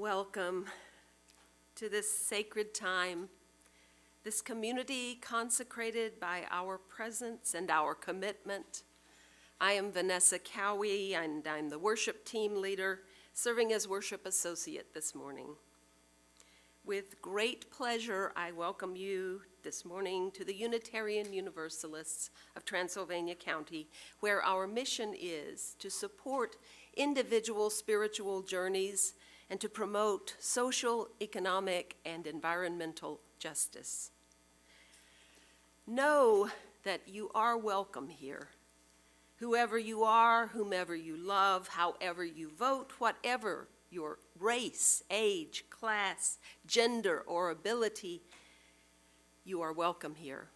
Welcome to this sacred time, this community consecrated by our presence and our commitment. I am Vanessa Cowie, and I'm the worship team leader, serving as worship associate this morning. With great pleasure, I welcome you this morning to the Unitarian Universalists of Transylvania County, where our mission is to support individual spiritual journeys and to promote social, economic, and environmental justice. Know that you are welcome here. Whoever you are, whomever you love, however you vote, whatever your race, age, class, gender, or ability, you are welcome here.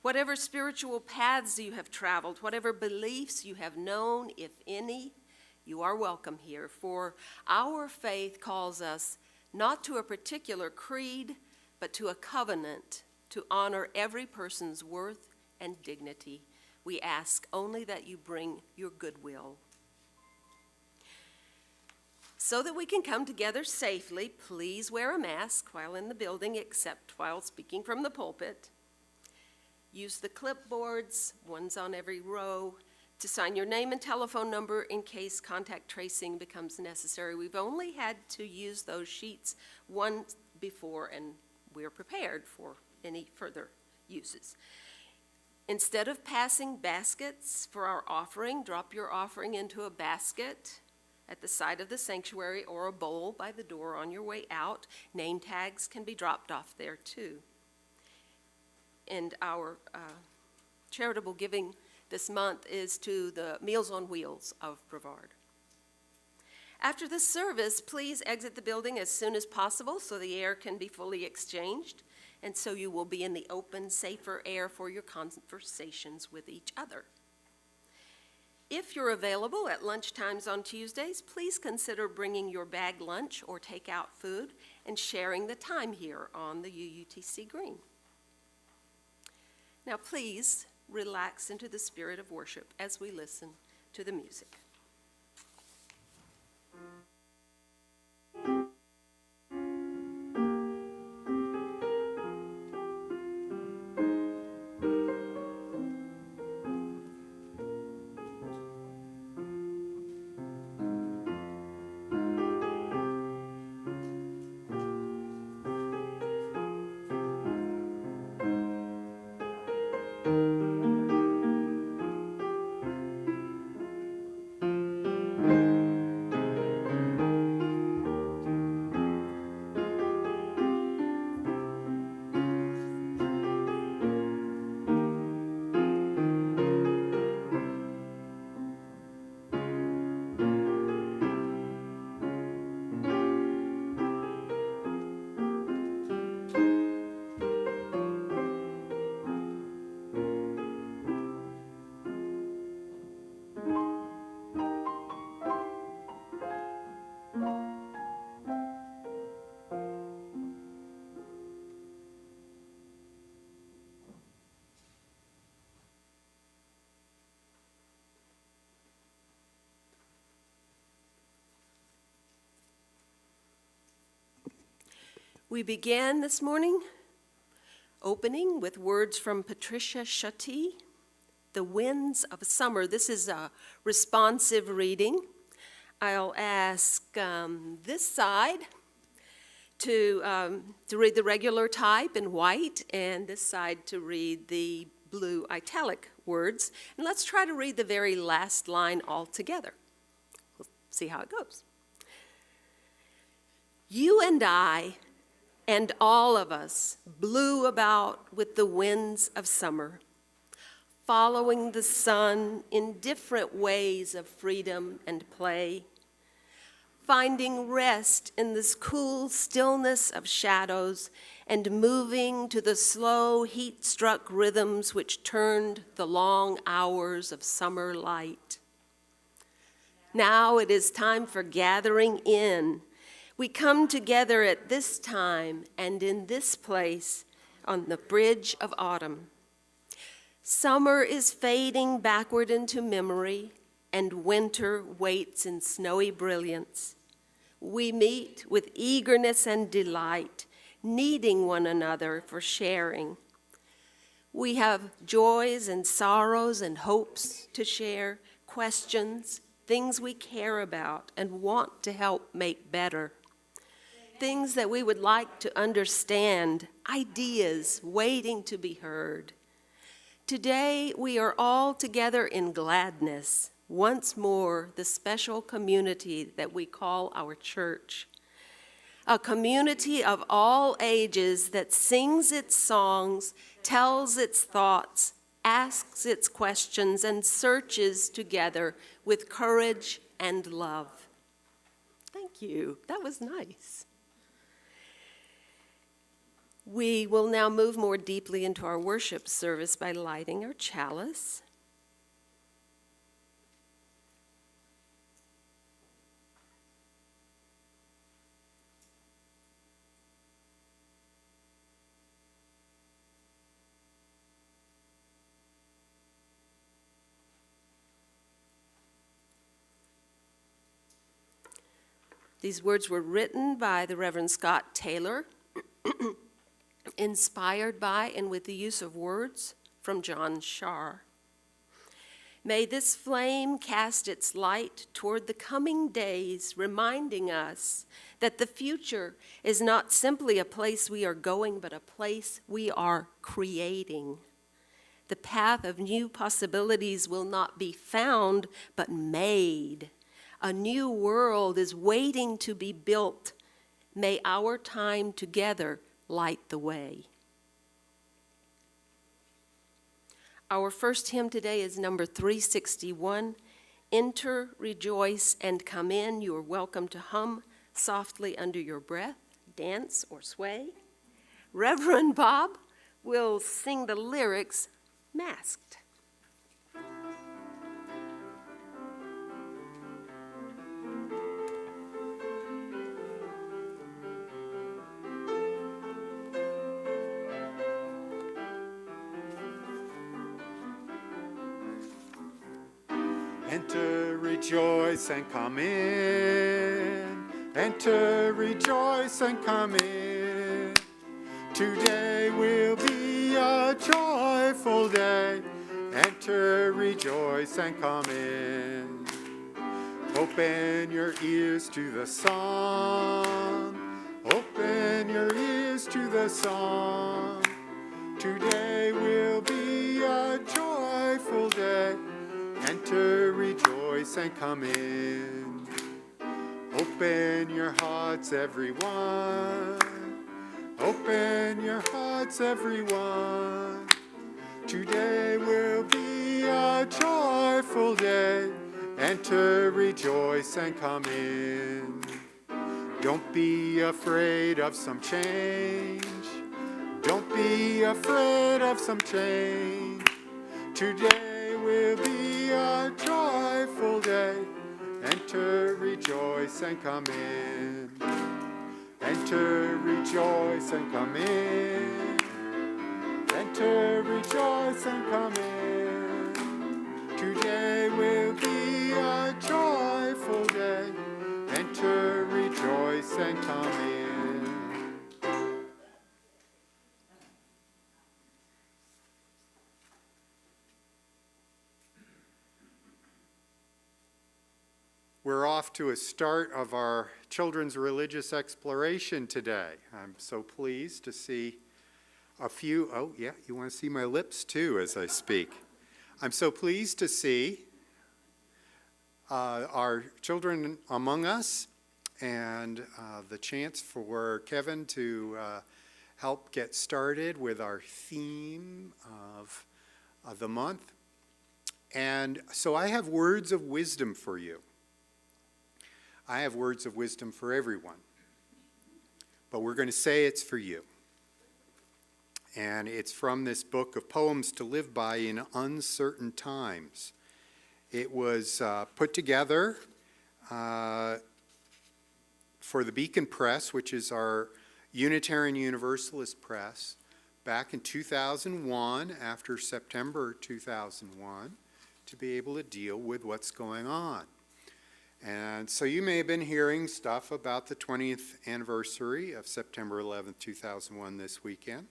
Whatever spiritual paths you have traveled, whatever beliefs you have known, if any, you are welcome here, for our faith calls us not to a particular creed, but to a covenant to honor every person's worth and dignity. We ask only that you bring your goodwill. So that we can come together safely, please wear a mask while in the building, except while speaking from the pulpit. Use the clipboards, one's on every row, to sign your name and telephone number in case contact tracing becomes necessary. We've only had to use those sheets once before, and we're prepared for any further uses. Instead of passing baskets for our offering, drop your offering into a basket at the side of the sanctuary or a bowl by the door on your way out. Name tags can be dropped off there too. And our charitable giving this month is to the Meals on Wheels of Brevard. After the service, please exit the building as soon as possible so the air can be fully exchanged, and so you will be in the open, safer air for your conversations with each other. If you're available at lunchtimes on Tuesdays, please consider bringing your bag lunch or takeout food and sharing the time here on the UUTC Green. Now please relax into the spirit of worship as we listen to the music. We began this morning opening with words from Patricia Schutte, The Winds of Summer. This is a responsive reading. I'll ask this side to read the regular type in white, and this side to read the blue italic words. And let's try to read the very last line all together. We'll see how it goes. You and I and all of us blew about with the winds of summer, following the sun in different ways of freedom and play, finding rest in this cool stillness of shadows and moving to the slow heat-struck rhythms which turned the long hours of summer light. Now it is time for gathering in. We come together at this time and in this place on the bridge of autumn. Summer is fading backward into memory, and winter waits in snowy brilliance. We meet with eagerness and delight, needing one another for sharing. We have joys and sorrows and hopes to share, questions, things we care about and want to help make better. Things that we would like to understand, ideas waiting to be heard. Today, we are all together in gladness, once more the special community that we call our church. A community of all ages that sings its songs, tells its thoughts, asks its questions, and searches together with courage and love. Thank you. That was nice. We will now move more deeply into our worship service by lighting our chalice. These words were written by the Reverend Scott Taylor, inspired by and with the use of words from John Shar. May this flame cast its light toward the coming days, reminding us that the future is not simply a place we are going, but a place we are creating. The path of new possibilities will not be found, but made. A new world is waiting to be built. May our time together light the way. Our first hymn today is number 361, Enter, Rejoice, and Come In. You are welcome to hum softly under your breath, dance, or sway. Reverend Bob will sing the lyrics masked. Enter, rejoice, and come in. Enter, rejoice, and come in. Today will be a joyful day. Enter, rejoice, and come in. Open your ears to the song. Open your ears to the song. Today will be a joyful day. Enter, rejoice, and come in. Open your hearts, everyone. Open your hearts, everyone. Today will be a joyful day. Enter, rejoice, and come in. Don't be afraid of some change. Don't be afraid of some change. Today will be a joyful day. Enter, rejoice, and come in. Enter, rejoice, and come in. Enter, rejoice, and come in. Today will be a joyful day. Enter, rejoice, and come in. We're off to a start of our children's religious exploration today. I'm so pleased to see a few, oh yeah, you want to see my lips too as I speak. I'm so pleased to see our children among us and the chance for Kevin to help get started with our theme of the month. And so I have words of wisdom for you. I have words of wisdom for everyone, but we're going to say it's for you. And it's from this book of poems to live by in uncertain times. It was put together for the Beacon Press, which is our Unitarian Universalist press, back in 2001, after September 2001, to be able to deal with what's going on. And so you may have been hearing stuff about the 20th anniversary of September 11th, 2001 this weekend.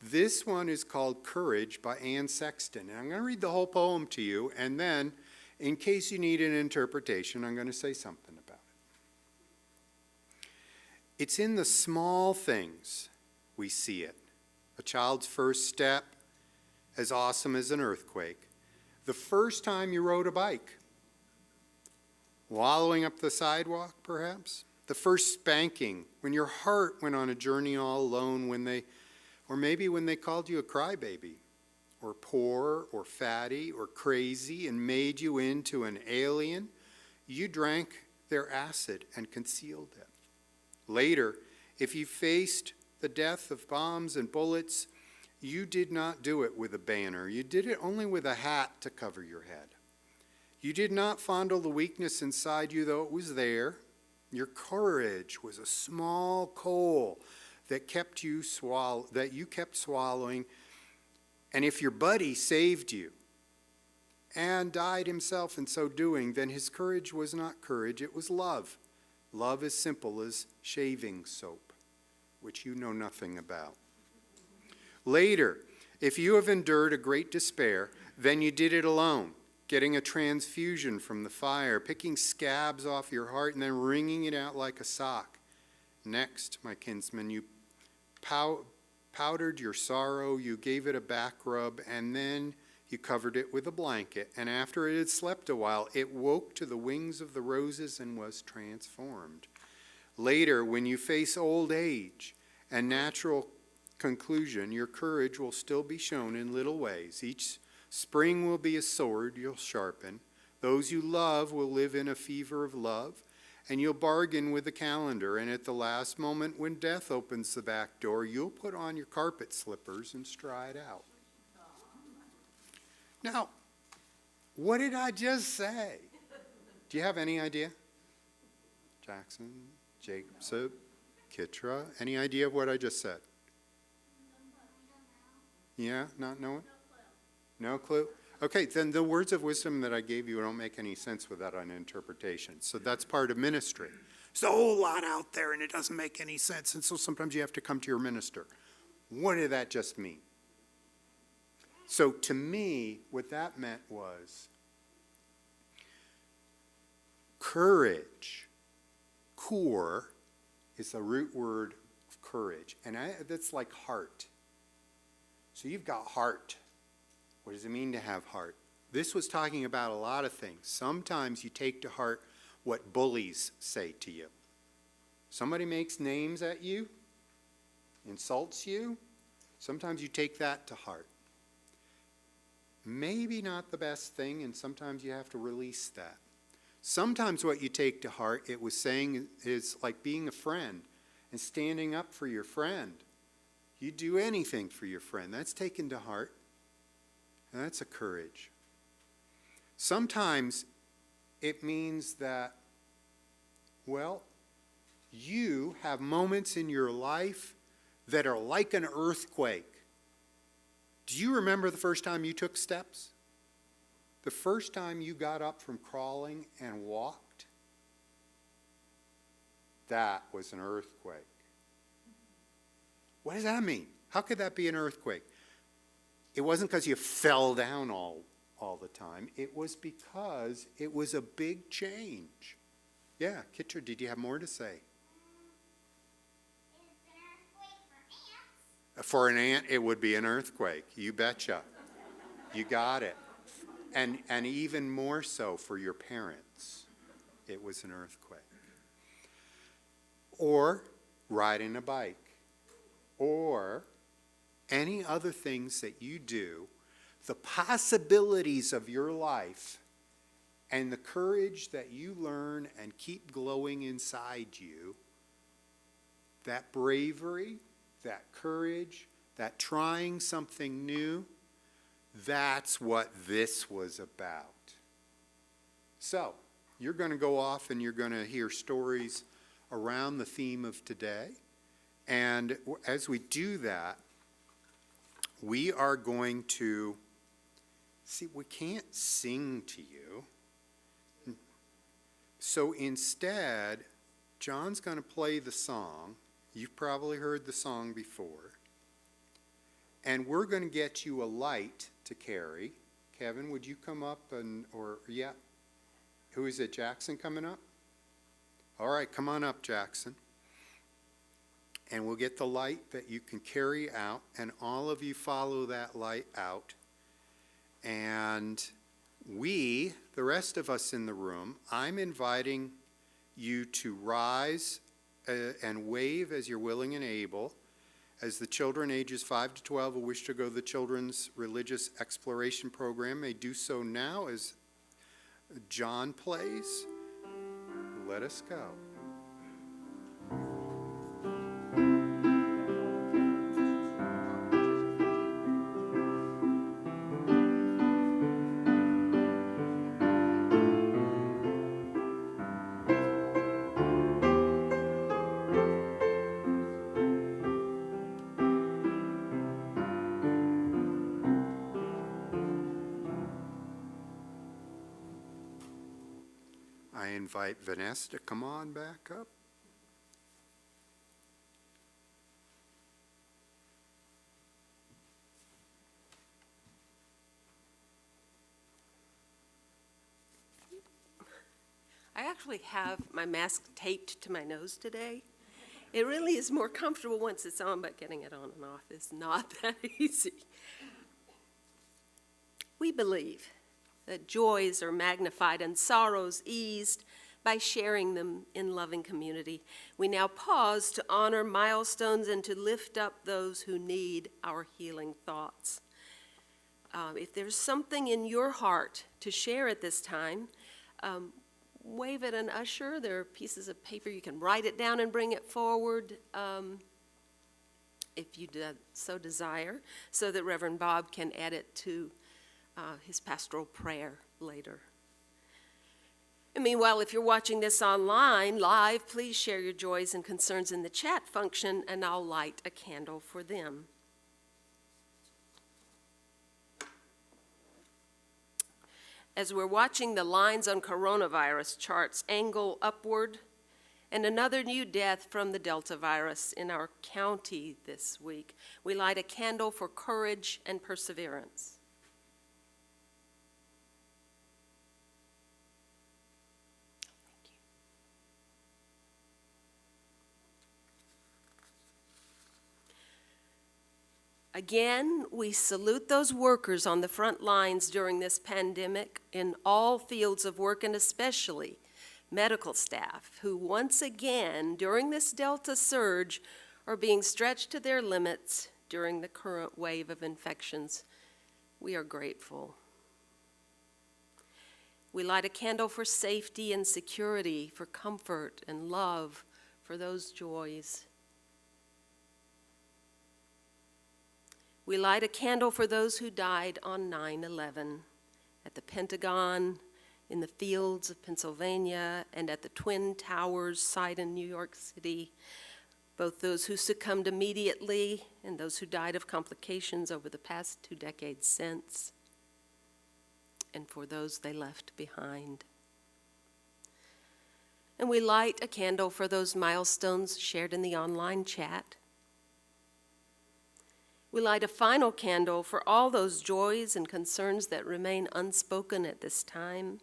This one is called Courage by Sexton. And I'm going to read the whole poem to you, and then, in case you need an interpretation, I'm going to say something about it. It's in the small things we see it. A child's first step, as awesome as an earthquake. The first time you rode a bike. Wallowing up the sidewalk, perhaps? The first spanking, when your heart went on a journey all alone, or maybe when they called you a crybaby, or poor, or fatty, or crazy, and made you into an alien. You drank their acid and concealed it. Later, if you faced the death of bombs and bullets, you did not do it with a banner. You did it only with a hat to cover your head. You did not fondle the weakness inside you, though it was there. Your courage was a small coal that you kept swallowing. And if your buddy saved you and died himself in so doing, then his courage was not courage, it was love. Love as simple as shaving soap, which you know nothing about. Later, if you have endured a great despair, then you did it alone, getting a transfusion from the fire, picking scabs off your heart and then wringing it out like a sock. Next, my kinsman, you powdered your sorrow, you gave it a back rub, and then you covered it with a blanket. And after it had slept a while, it woke to the wings of the roses and was transformed. Later, when you face old age and natural conclusion, your courage will still be shown in little ways. Each spring will be a sword you'll sharpen. Those you love will live in a fever of love, and you'll bargain with the calendar. And at the last moment, when death opens the back door, you'll put on your carpet slippers and stride out. Now, what did I just say? Do you have any idea? Jackson, Jacob, Kitra, any idea of what I just said? Yeah, not knowing? No clue? Okay, then the words of wisdom that I gave you don't make any sense without an interpretation. So that's part of ministry. There's a whole lot out there and it doesn't make any sense. And so sometimes you have to come to your minister. What did that just mean? So to me, what that meant was courage. Kur is the root word of courage. And that's like heart. So you've got heart. What does it mean to have heart? This was talking about a lot of things. Sometimes you take to heart what bullies say to you. Somebody makes names at you, insults you. Sometimes you take that to heart. Maybe not the best thing, and sometimes you have to release that. Sometimes what you take to heart, it was saying, is like being a friend and standing up for your friend. You do anything for your friend. That's taken to heart. And that's a courage. Sometimes it means that, well, you have moments in your life that are like an earthquake. Do you remember the first time you took steps? The first time you got up from crawling and walked? That was an earthquake. What does that mean? How could that be an earthquake? It wasn't because you fell down all the time. It was because it was a big change. Yeah, Kitra, did you have more to say? It's an earthquake for ants. For an ant, it would be an earthquake. You betcha. You got it. And even more so for your parents. It was an earthquake. Or riding a bike. Or any other things that you do, the possibilities of your life and the courage that you learn and keep glowing inside you, that bravery, that courage, that trying something new, that's what this was about. So, you're going to go off and you're going to hear stories around the theme of today. And as we do that, we are going to, see, we can't sing to you. So instead, John's going to play the song. You've probably heard the song before. And we're going to get you a light to carry. Kevin, would you come up yeah. Who is it, Jackson coming up? All right, come on up, Jackson. And we'll get the light that you can carry out, and all of you follow that light out. And we, the rest of us in the room, I'm inviting you to rise and wave as you're willing and able, as the children ages 5 to 12 who wish to go to the Children's Religious Exploration Program may do so now as John plays. Let us go. I invite Vanessa to come on back up. I actually have my mask taped to my nose today. It really is more comfortable once it's on, but getting it on and off is not that easy. We believe that joys are magnified and sorrows eased by sharing them in loving community. We now pause to honor milestones and to lift up those who need our healing thoughts. If there's something in your heart to share at this time, wave at an usher. There are pieces of paper. You can write it down and bring it forward if you so desire, so that Reverend Bob can add it to his pastoral prayer later. And meanwhile, if you're watching this online, live, please share your joys and concerns in the chat function, and I'll light a candle for them. As we're watching the lines on coronavirus charts angle upward, and another new death from the Delta virus in our county this week, we light a candle for courage and perseverance. Again, we salute those workers on the front lines during this pandemic in all fields of work, and especially medical staff, who once again, during this Delta surge, are being stretched to their limits during the current wave of infections. We are grateful. We light a candle for safety and security, for comfort and love, for those joys. We light a candle for those who died on 9/11 at the Pentagon, in the fields of Pennsylvania, and at the Twin Towers site in New York City, both those who succumbed immediately and those who died of complications over the past 2 decades since, and for those they left behind. And we light a candle for those milestones shared in the online chat. We light a final candle for all those joys and concerns that remain unspoken at this time.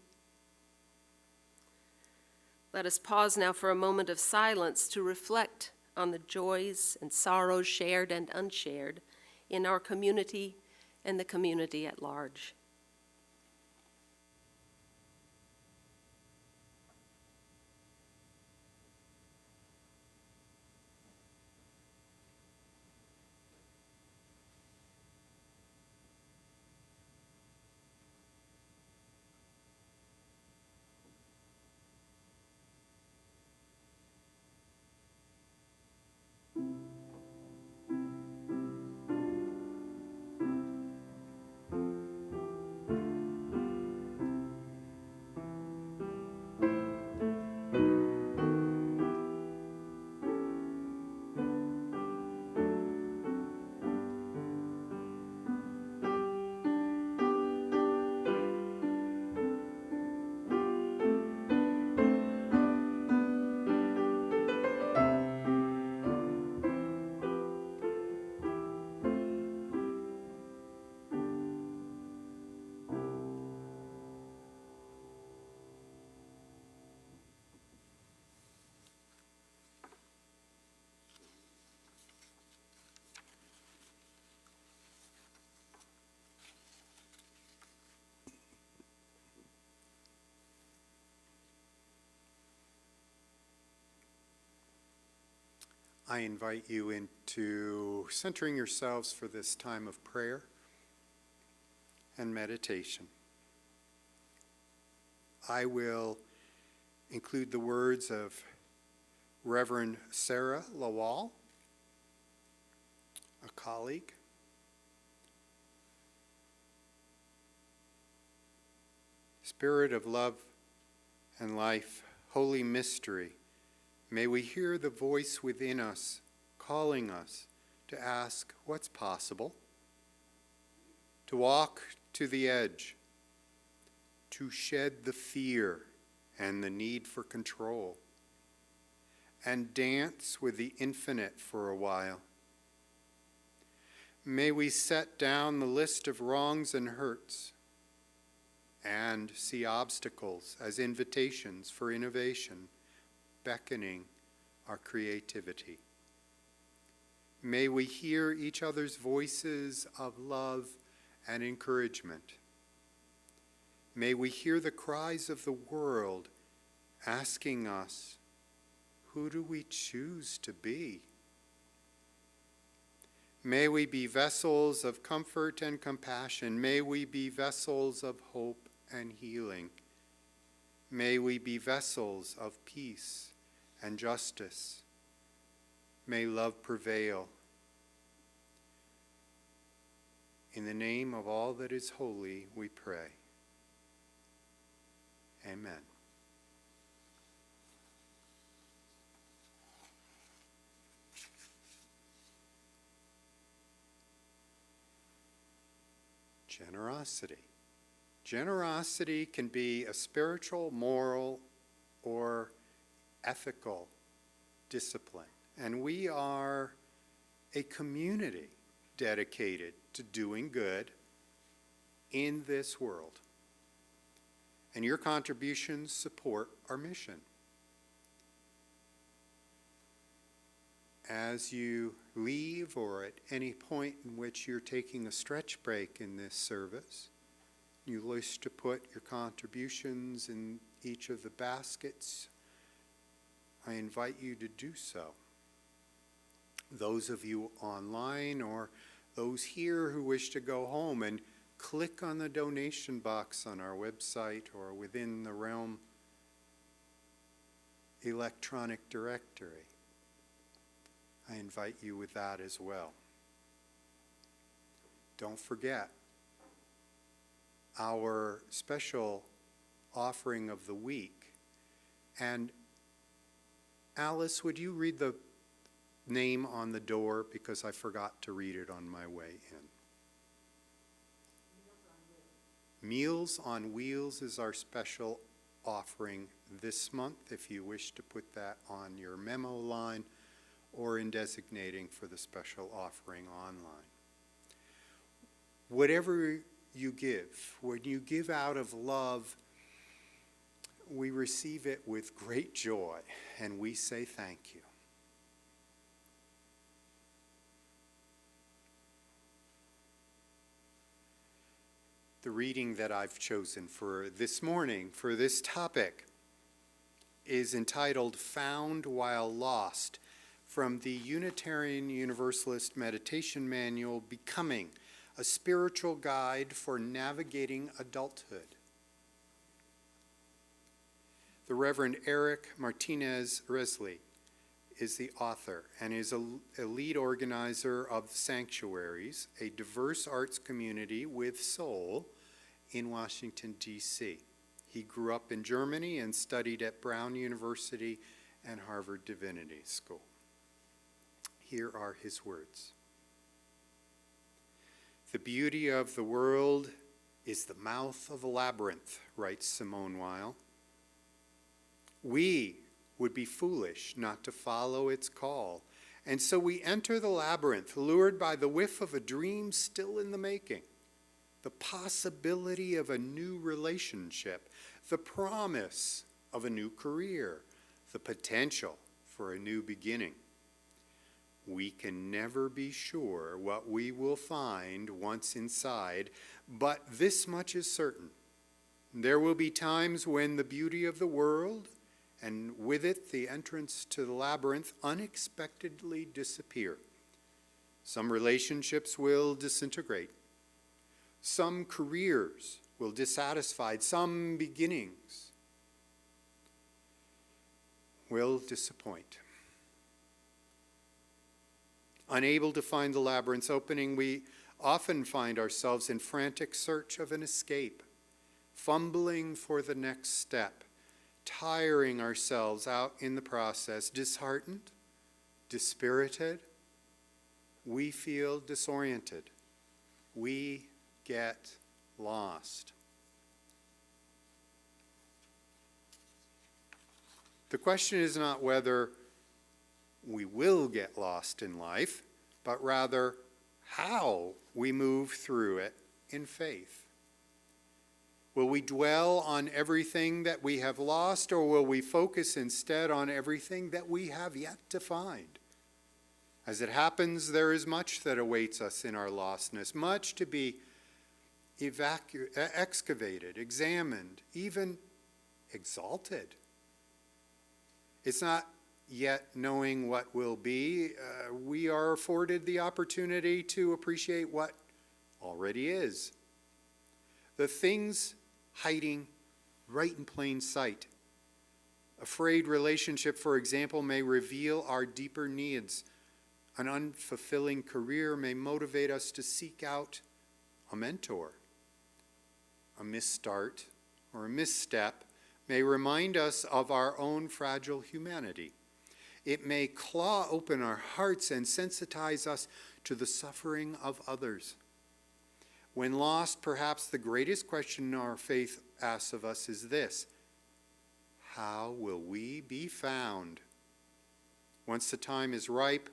Let us pause now for a moment of silence to reflect on the joys and sorrows shared and unshared in our community and the community at large. I invite you into centering yourselves for this time of prayer and meditation. I will include the words of Reverend Sarah Lawal, a colleague. Spirit of love and life, holy mystery, may we hear the voice within us calling us to ask what's possible, to walk to the edge, to shed the fear and the need for control, and dance with the infinite for a while. May we set down the list of wrongs and hurts and see obstacles as invitations for innovation, beckoning our creativity. May we hear each other's voices of love and encouragement. May we hear the cries of the world asking us, who do we choose to be? May we be vessels of comfort and compassion. May we be vessels of hope and healing. May we be vessels of peace and justice. May love prevail. In the name of all that is holy, we pray. Amen. Generosity. Generosity can be a spiritual, moral, or ethical discipline. And we are a community dedicated to doing good in this world. And your contributions support our mission. As you leave, or at any point in which you're taking a stretch break in this service, you wish to put your contributions in each of the baskets, I invite you to do so. Those of you online or those here who wish to go home and click on the donation box on our website or within the Realm electronic directory, I invite you with that as well. Don't forget our special offering of the week. And Alice, would you read the name on the door, because I forgot to read it on my way in. Meals on Wheels is our special offering this month, if you wish to put that on your memo line or in designating for the special offering online. Whatever you give, when you give out of love, we receive it with great joy, and we say thank you. The reading that I've chosen for this morning, for this topic, is entitled Found While Lost, from the Unitarian Universalist Meditation Manual, Becoming, a Spiritual Guide for Navigating Adulthood. The Reverend Eric Martinez Resley is the author and is a lead organizer of Sanctuaries, a diverse arts community with soul in Washington, D.C. He grew up in Germany and studied at Brown University and Harvard Divinity School. Here are his words. The beauty of the world is the mouth of a labyrinth, writes Simone Weil. We would be foolish not to follow its call, and so we enter the labyrinth, lured by the whiff of a dream still in the making, the possibility of a new relationship, the promise of a new career, the potential for a new beginning. We can never be sure what we will find once inside, but this much is certain. There will be times when the beauty of the world and with it the entrance to the labyrinth, unexpectedly disappear. Some relationships will disintegrate. Some careers will dissatisfied. Some beginnings will disappoint. Unable to find the labyrinth's opening, we often find ourselves in frantic search of an escape, fumbling for the next step, tiring ourselves out in the process, disheartened, dispirited. We feel disoriented. We get lost. The question is not whether we will get lost in life, but rather how we move through it in faith. Will we dwell on everything that we have lost, or will we focus instead on everything that we have yet to find? As it happens, there is much that awaits us in our lostness, much to be excavated, examined, even exalted. It's not yet knowing what will be. We are afforded the opportunity to appreciate what already is. The things hiding right in plain sight. A frayed relationship, for example, may reveal our deeper needs. An unfulfilling career may motivate us to seek out a mentor. A misstart or a misstep may remind us of our own fragile humanity. It may claw open our hearts and sensitize us to the suffering of others. When lost, perhaps the greatest question our faith asks of us is this: how will we be found? Once the time is ripe,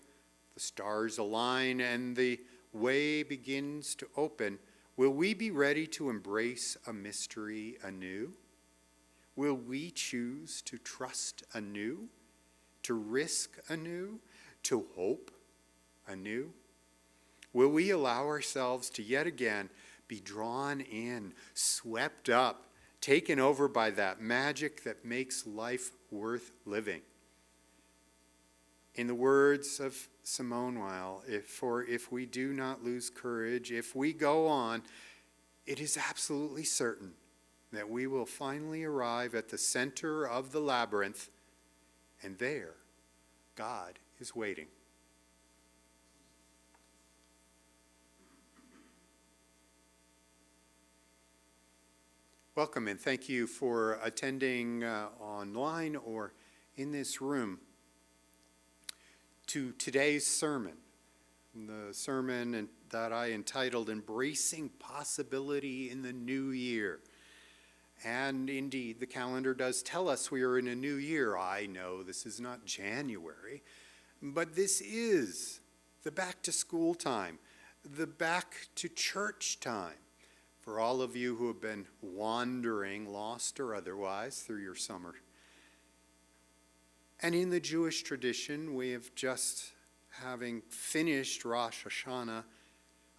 the stars align, and the way begins to open, will we be ready to embrace a mystery anew? Will we choose to trust anew, to risk anew, to hope anew? Will we allow ourselves to yet again be drawn in, swept up, taken over by that magic that makes life worth living? In the words of Simone Weil, if we do not lose courage, if we go on, it is absolutely certain that we will finally arrive at the center of the labyrinth, and there God is waiting. Welcome and thank you for attending online or in this room to today's sermon, the sermon that I entitled Embracing Possibility in the New Year. And indeed, the calendar does tell us we are in a new year. I know this is not January, but this is the back to school time, the back to church time. For all of you who have been wandering, lost or otherwise, through your summer. And in the Jewish tradition, we have just having finished Rosh Hashanah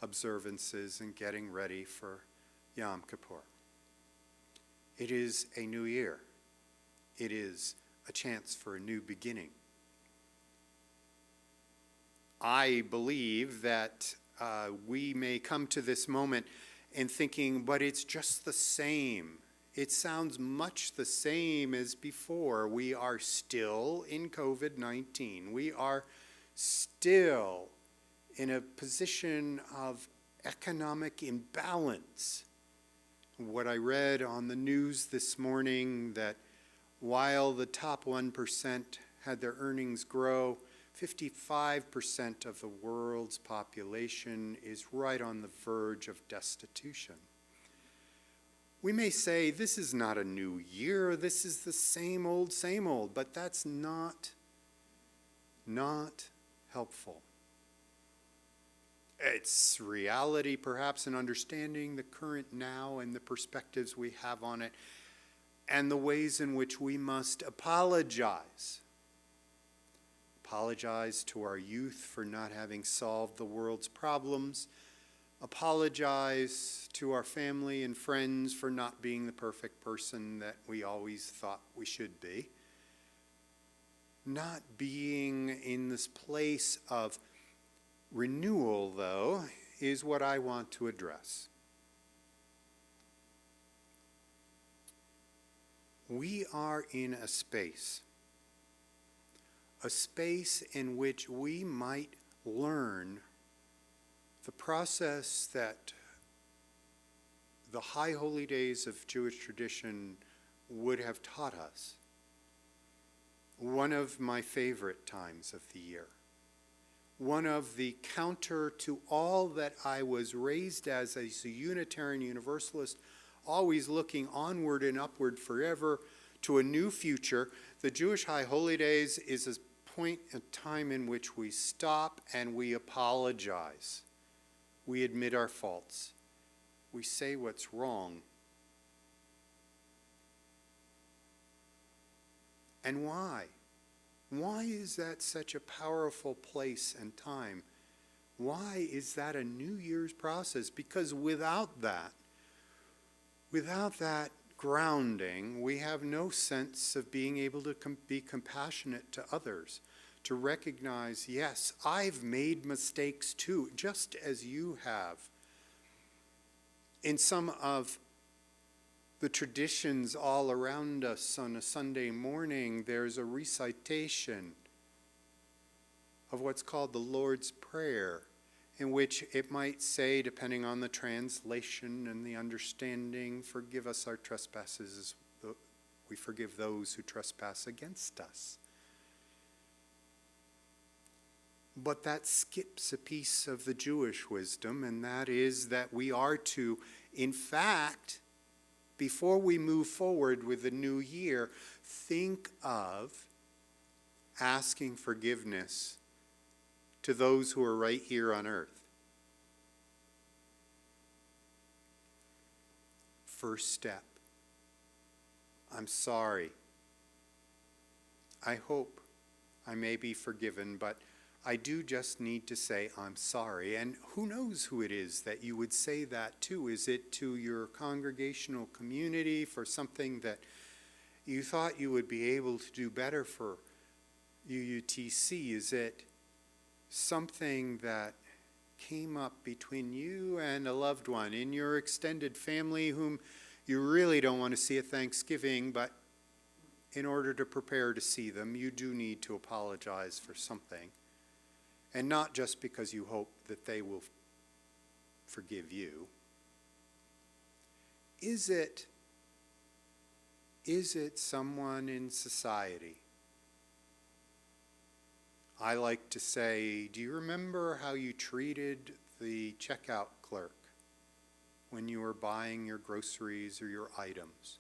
observances and getting ready for Yom Kippur. It is a new year. It is a chance for a new beginning. I believe that we may come to this moment and thinking, but it's just the same. It sounds much the same as before. We are still in COVID-19. We are still in a position of economic imbalance. What I read on the news this morning, that while the top 1% had their earnings grow, 55% of the world's population is right on the verge of destitution. We may say this is not a new year, this is the same old, but that's not helpful. It's reality, perhaps, in understanding the current now and the perspectives we have on it, and the ways in which we must apologize. Apologize to our youth for not having solved the world's problems. Apologize to our family and friends for not being the perfect person that we always thought we should be. not being in this place of renewal, though, is what I want to address. We are in a space in which we might learn the process that the high holy days of Jewish tradition would have taught us. One of my favorite times of the year. One of the counter to all that I was raised as a Unitarian Universalist, always looking onward and upward forever to a new future. The Jewish High Holy Days is a point in time in which we stop and we apologize. We admit our faults. We say what's wrong. And why? Why is that such a powerful place and time? Why is that a New Year's process? Because without that grounding, we have no sense of being able to be compassionate to others, to recognize, yes, I've made mistakes too, just as you have. In some of the traditions all around us on a Sunday morning, there's a recitation of what's called the Lord's Prayer, in which it might say, depending on the translation and the understanding, forgive us our trespasses as we forgive those who trespass against us. But that skips a piece of the Jewish wisdom, and that is that we are to, in fact, before we move forward with the new year, think of asking forgiveness to those who are right here on earth. First step. I'm sorry. I hope I may be forgiven, but I do just need to say I'm sorry. And who knows who it is that you would say that to? Is it to your congregational community for something that you thought you would be able to do better for UUTC? Is it something that came up between you and a loved one in your extended family whom you really don't want to see at Thanksgiving, but in order to prepare to see them, you do need to apologize for something? And not just because you hope that they will forgive you. Is it someone in society? I like to say, do you remember how you treated the checkout clerk when you were buying your groceries or your items?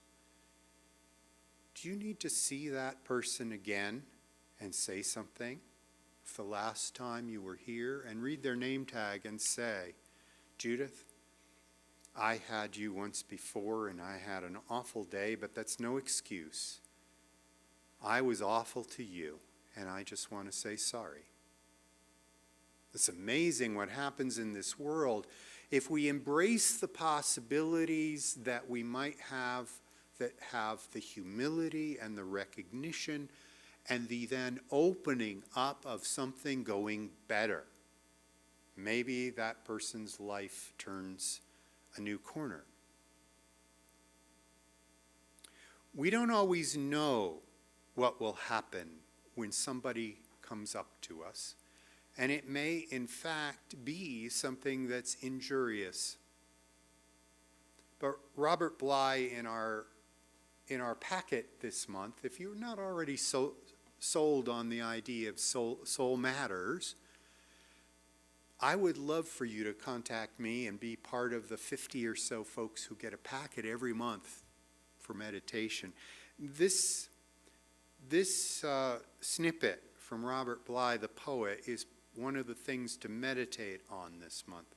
Do you need to see that person again and say something? If the last time you were here, and read their name tag and say, Judith, I had you once before and I had an awful day, but that's no excuse. I was awful to you, and I just want to say sorry. It's amazing what happens in this world if we embrace the possibilities that we might have, that have the humility and the recognition and the then opening up of something going better. Maybe that person's life turns a new corner. We don't always know what will happen when somebody comes up to us, and it may in fact be something that's injurious. But Robert Bly in our packet this month, if you're not already sold on the idea of soul matters, I would love for you to contact me and be part of the 50 or so folks who get a packet every month for meditation. This snippet from Robert Bly, the poet, is one of the things to meditate on this month.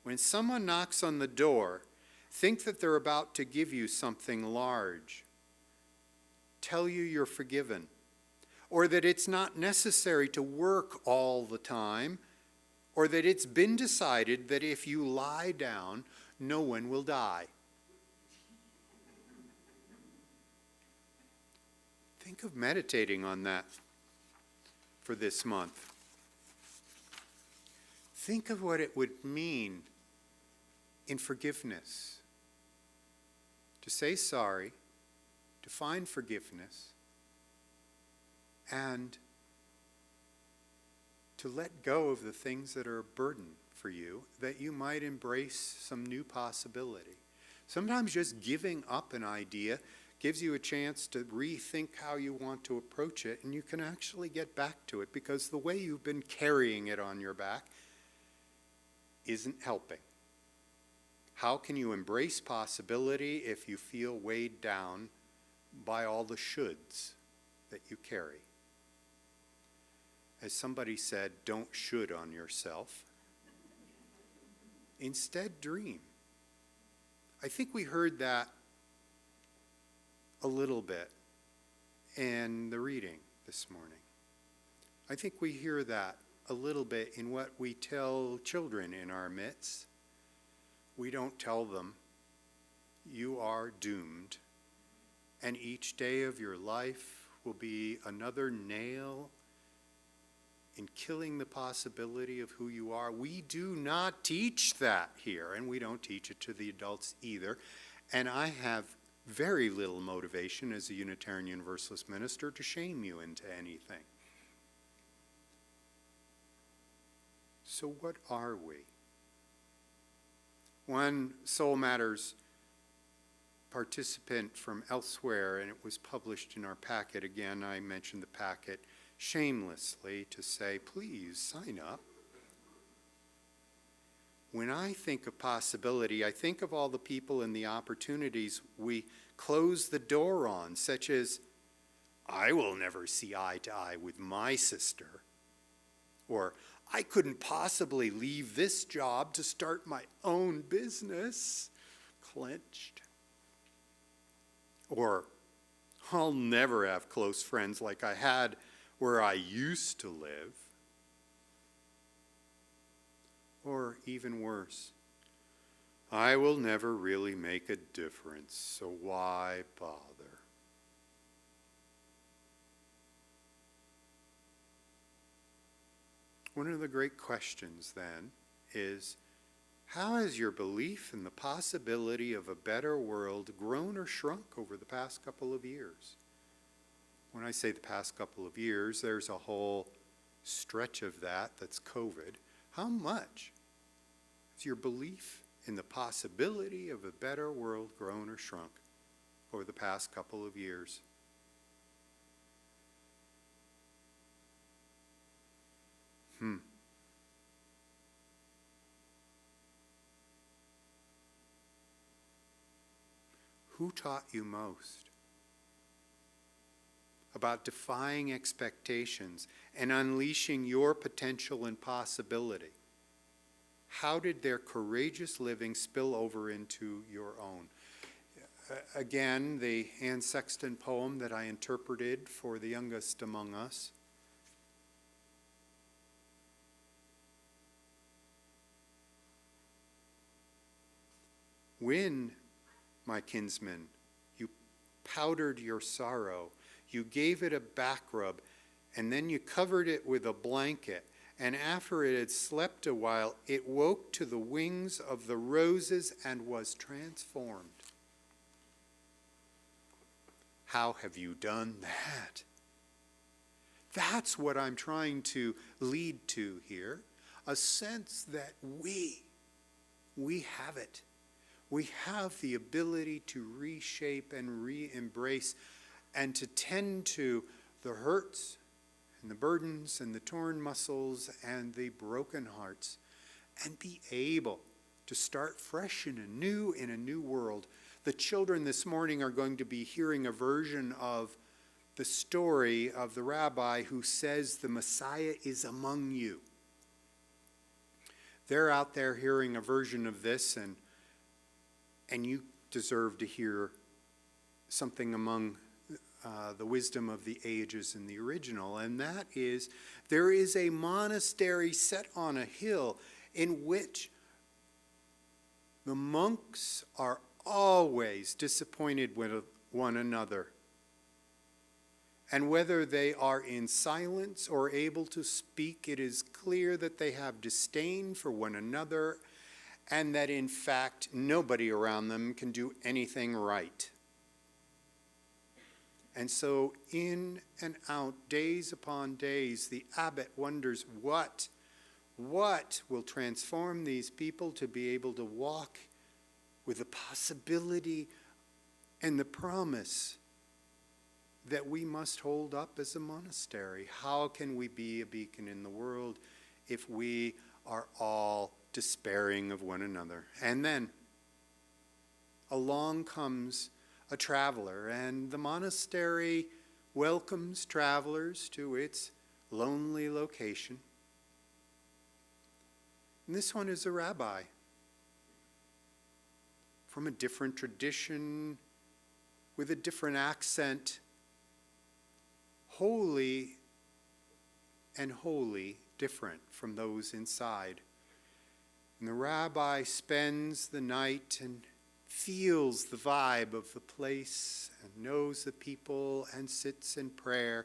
When someone knocks on the door, think that they're about to give you something large, tell you you're forgiven, or that it's not necessary to work all the time, or that it's been decided that if you lie down, no one will die. Think of meditating on that for this month. Think of what it would mean in forgiveness. To say sorry, to find forgiveness, and to let go of the things that are a burden for you, that you might embrace some new possibility. Sometimes just giving up an idea gives you a chance to rethink how you want to approach it, and you can actually get back to it, because the way you've been carrying it on your back isn't helping. How can you embrace possibility if you feel weighed down by all the shoulds that you carry? As somebody said, don't should on yourself. Instead, dream. I think we heard that a little bit in the reading this morning. I think we hear that a little bit in what we tell children in our midst. We don't tell them, you are doomed, and each day of your life will be another nail in killing the possibility of who you are. We do not teach that here, and we don't teach it to the adults either. And I have very little motivation as a Unitarian Universalist minister to shame you into anything. So what are we? One Soul Matters participant from elsewhere, and it was published in our packet. Again, I mentioned the packet shamelessly to say, please sign up. When I think of possibility, I think of all the people and the opportunities we close the door on, such as, I will never see eye to eye with my sister, or I couldn't possibly leave this job to start my own business, clenched. Or, I'll never have close friends like I had where I used to live. Or even worse, I will never really make a difference, so why bother? One of the great questions then is, how has your belief in the possibility of a better world grown or shrunk over the past couple of years? When I say the past couple of years, there's a whole stretch of that's COVID. How much has your belief in the possibility of a better world grown or shrunk over the past couple of years? Who taught you most about defying expectations and unleashing your potential and possibility? How did their courageous living spill over into your own? Again, the Anne Sexton poem that I interpreted for the youngest among us. When, my kinsman, you powdered your sorrow, you gave it a back rub, and then you covered it with a blanket, and after it had slept a while, it woke to the wings of the roses and was transformed. How have you done that? That's what I'm trying to lead to here, a sense that we have it. We have the ability to reshape and re-embrace and to tend to the hurts and the burdens and the torn muscles and the broken hearts and be able to start fresh and anew in a new world. The children this morning are going to be hearing a version of the story of the rabbi who says the Messiah is among you. They're out there hearing a version of this, and you deserve to hear something among the wisdom of the ages in the original, and that is, there is a monastery set on a hill in which the monks are always disappointed with one another. And whether they are in silence or able to speak, it is clear that they have disdain for one another, and that in fact nobody around them can do anything right. And so in and out, days upon days, the abbot wonders what will transform these people to be able to walk with the possibility and the promise that we must hold up as a monastery. How can we be a beacon in the world if we are all despairing of one another? And then along comes a traveler, and the monastery welcomes travelers to its lonely location. And this one is a rabbi from a different tradition, with a different accent, wholly different from those inside. And the rabbi spends the night and feels the vibe of the place and knows the people and sits in prayer.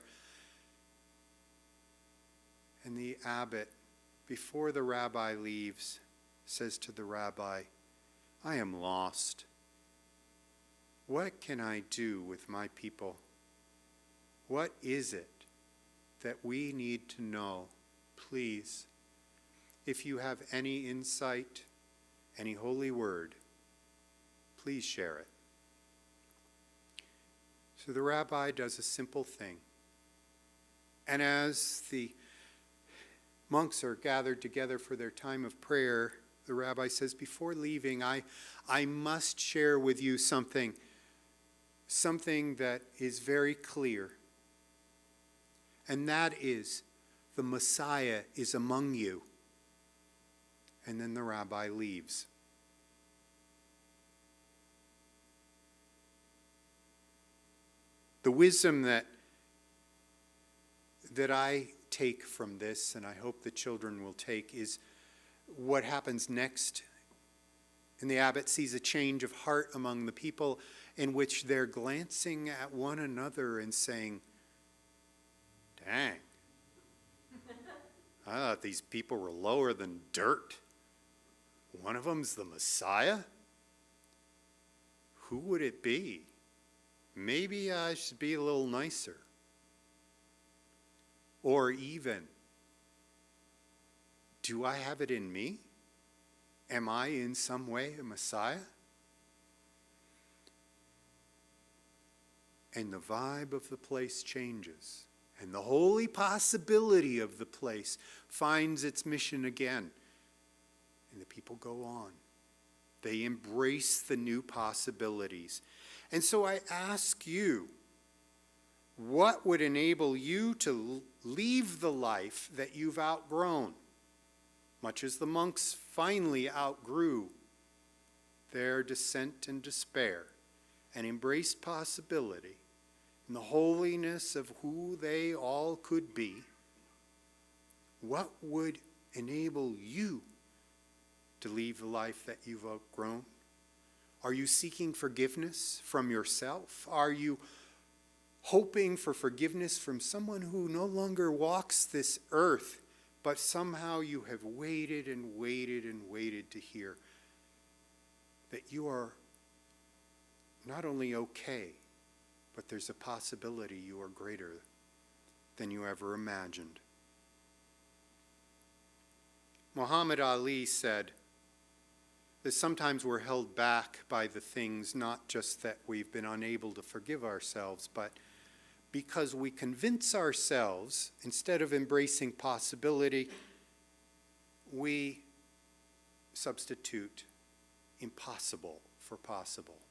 And the abbot, before the rabbi leaves, says to the rabbi, "I am lost. What can I do with my people? What is it that we need to know? Please, if you have any insight, any holy word, please share it." So the rabbi does a simple thing. And as the monks are gathered together for their time of prayer, the rabbi says, "Before leaving, I must share with you something that is very clear. And that is, the Messiah is among you." And then the rabbi leaves. The wisdom that I take from this, and I hope the children will take, is what happens next. And the abbot sees a change of heart among the people in which they're glancing at one another and saying, "Dang, I thought these people were lower than dirt. One of them's the Messiah? Who would it be? Maybe I should be a little nicer." Or even, do I have it in me? Am I in some way a Messiah? And the vibe of the place changes, and the holy possibility of the place finds its mission again. And the people go on. They embrace the new possibilities. And so I ask you, what would enable you to leave the life that you've outgrown, much as the monks finally outgrew their descent and despair and embraced possibility and the holiness of who they all could be? What would enable you to leave the life that you've outgrown? Are you seeking forgiveness from yourself? Are you hoping for forgiveness from someone who no longer walks this earth, but somehow you have waited and waited and waited to hear that you are not only okay, but there's a possibility you are greater than you ever imagined? Muhammad Ali said that sometimes we're held back by the things, not just that we've been unable to forgive ourselves, but because we convince ourselves, instead of embracing possibility, we substitute impossible for possible.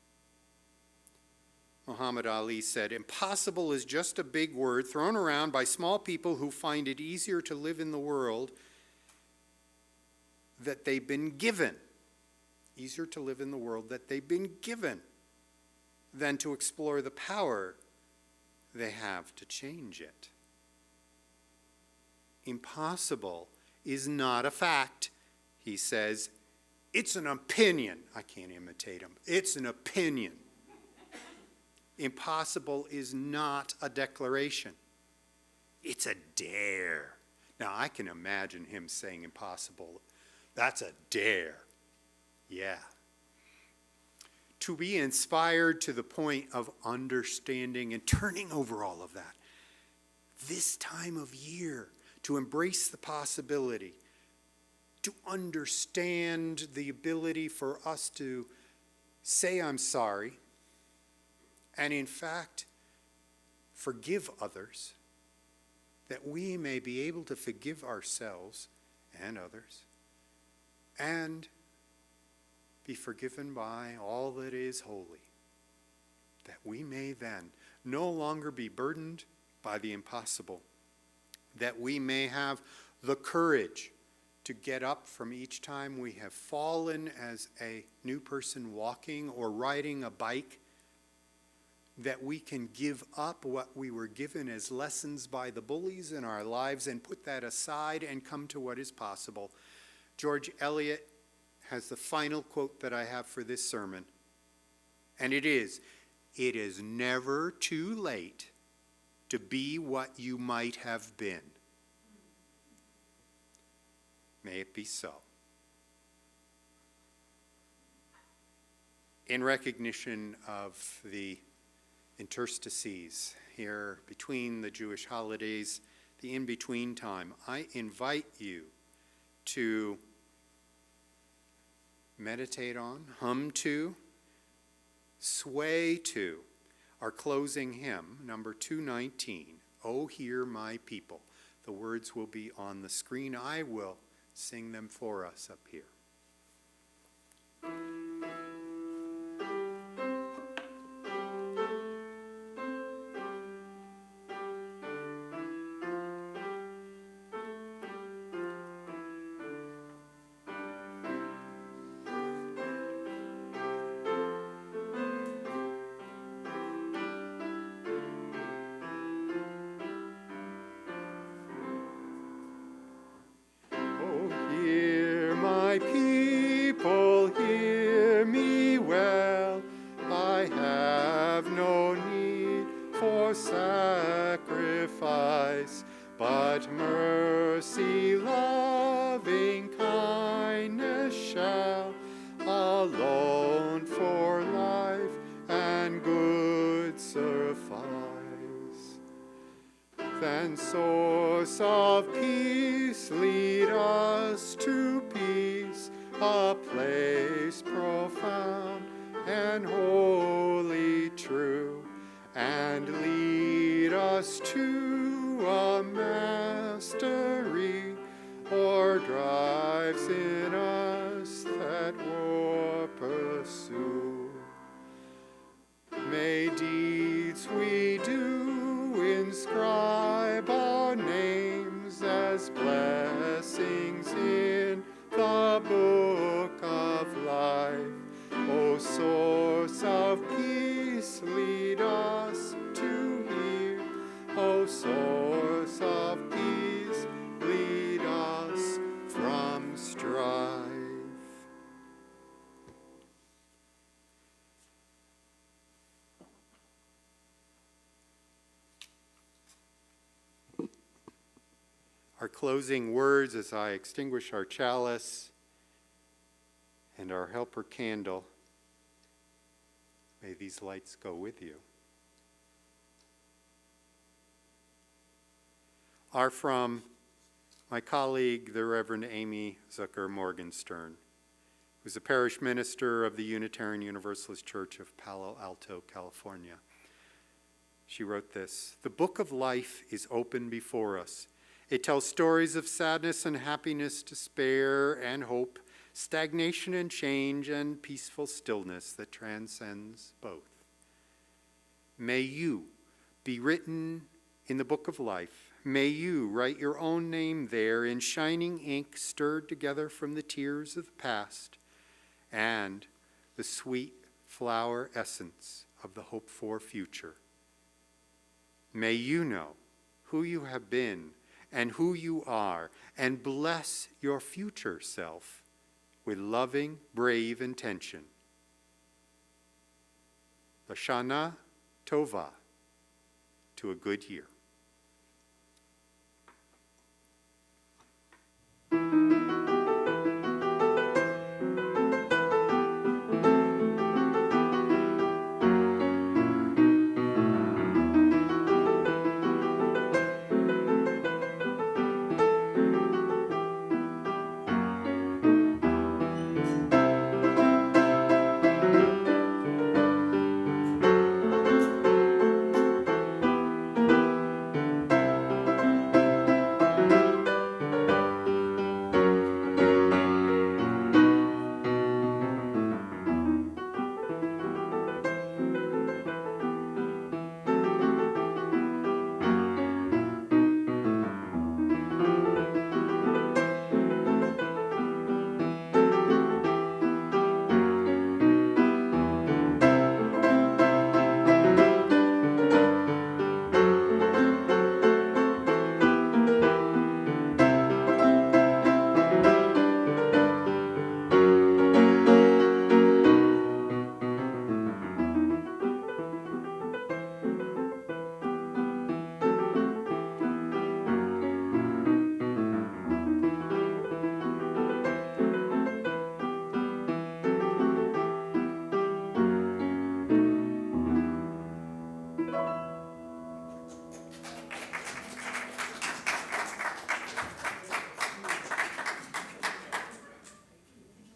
Muhammad Ali said, "Impossible is just a big word thrown around by small people who find it easier to live in the world that they've been given. Easier to live in the world that they've been given than to explore the power they have to change it." Impossible is not a fact, he says. It's an opinion. I can't imitate him. It's an opinion. Impossible is not a declaration. It's a dare. Now, I can imagine him saying impossible. That's a dare. Yeah. To be inspired to the point of understanding and turning over all of that. This time of year, to embrace the possibility, to understand the ability for us to say I'm sorry, and in fact, forgive others, that we may be able to forgive ourselves and others, and be forgiven by all that is holy, that we may then no longer be burdened by the impossible, that we may have the courage to get up from each time we have fallen as a new person walking or riding a bike, that we can give up what we were given as lessons by the bullies in our lives and put that aside and come to what is possible. George Eliot has the final quote that I have for this sermon, and it is never too late to be what you might have been. May it be so. In recognition of the interstices here between the Jewish holidays, the in-between time, I invite you to meditate on, hum to, sway to our closing hymn, number 219, "O Hear My People." The words will be on the screen. I will sing them for us up here. People, hear me well. I have no need for sacrifice, but mercy, loving kindness shall alone for life and good suffice. Then source of peace, lead us to peace, a place profound and wholly true, and lead us to a mastery, or drives in us that war pursue. May deeds we do inscribe our names as blessings in the book of life. O source of peace, lead us to hear. O source of peace, lead us from strife. Our closing words as I extinguish our chalice and our helper candle. May these lights go with you. Are from my colleague, the Reverend Amy Zucker Morgenstern, who's a parish minister of the Unitarian Universalist Church of Palo Alto, California. She wrote this: "The book of life is open before us. It tells stories of sadness and happiness, despair and hope, stagnation and change, and peaceful stillness that transcends both. May you be written in the book of life. May you write your own name there in shining ink stirred together from the tears of the past and the sweet flower essence of the hoped-for future. May you know who you have been and who you are, and bless your future self with loving, brave intention. Lashana tova, to a good year.